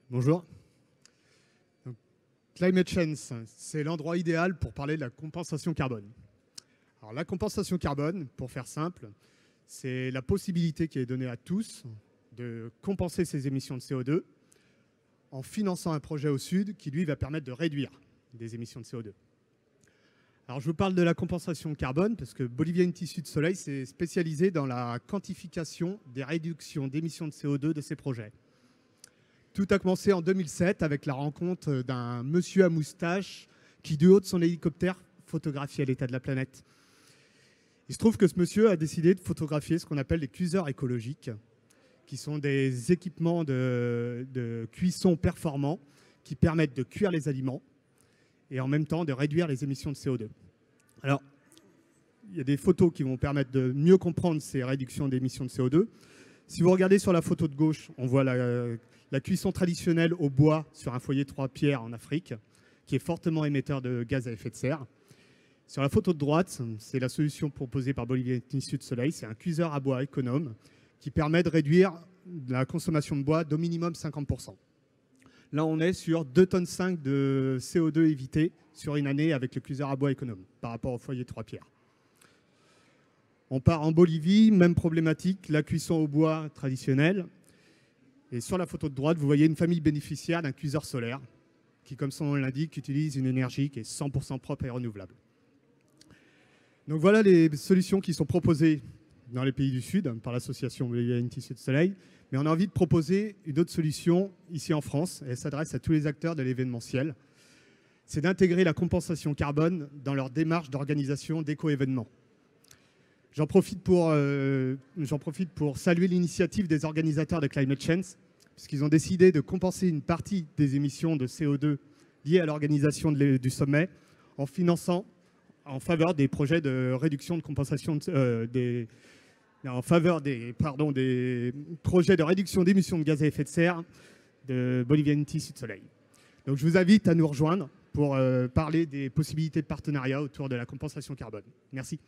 Bonjour. Donc, Climate Change, c'est l'endroit idéal pour parler de la compensation carbone. Alors, la compensation carbone, pour faire simple, c'est la possibilité qui est donnée à tous de compenser ses émissions de CO2 en finançant un projet au sud qui, lui, va permettre de réduire des émissions de CO2. Alors, je vous parle de la compensation carbone parce que Bolivia Institute de Soleil s'est spécialisé dans la quantification des réductions d'émissions de CO2 de ces projets. Tout a commencé en 2007 avec la rencontre d'un monsieur à moustache qui, du haut de son hélicoptère, photographiait l'état de la planète. Il se trouve que ce monsieur a décidé de photographier ce qu'on appelle les cuiseurs écologiques, qui sont des équipements de cuisson performants qui permettent de cuire les aliments et en même temps de réduire les émissions de CO2. Alors, il y a des photos qui vont permettre de mieux comprendre ces réductions d'émissions de CO2. Si vous regardez sur la photo de gauche, on voit la cuisson traditionnelle au bois sur un foyer 3 pierres en Afrique, qui est fortement émetteur de gaz à effet de serre. Sur la photo de droite, c'est la solution proposée par Bolivia Institute de Soleil. C'est un cuiseur à bois économe qui permet de réduire la consommation de bois d'au minimum 50%. Là, on est sur 2,5 tonnes de CO2 évité sur une année avec le cuiseur à bois économe par rapport au foyer 3 pierres. On part en Bolivie, même problématique, la cuisson au bois traditionnelle. Et sur la photo de droite, vous voyez une famille bénéficiaire d'un cuiseur solaire qui, comme son nom l'indique, utilise une énergie qui est 100% propre et renouvelable. Donc voilà les solutions qui sont proposées dans les pays du Sud par l'association Bolivia Institute de Soleil. Mais on a envie de proposer une autre solution ici en France, et elle s'adresse à tous les acteurs de l'événementiel. C'est d'intégrer la compensation carbone dans leur démarche d'organisation d'éco-événements. J'en profite pour saluer l'initiative des organisateurs de Climate Change, puisqu'ils ont décidé de compenser une partie des émissions de CO2 liées à l'organisation du sommet en finançant en faveur des projets de réduction de compensation en faveur des projets de réduction d'émissions de gaz à effet de serre de Bolivia Institute de Soleil. Donc je vous invite à nous rejoindre pour parler des possibilités de partenariat autour de la compensation carbone. Merci.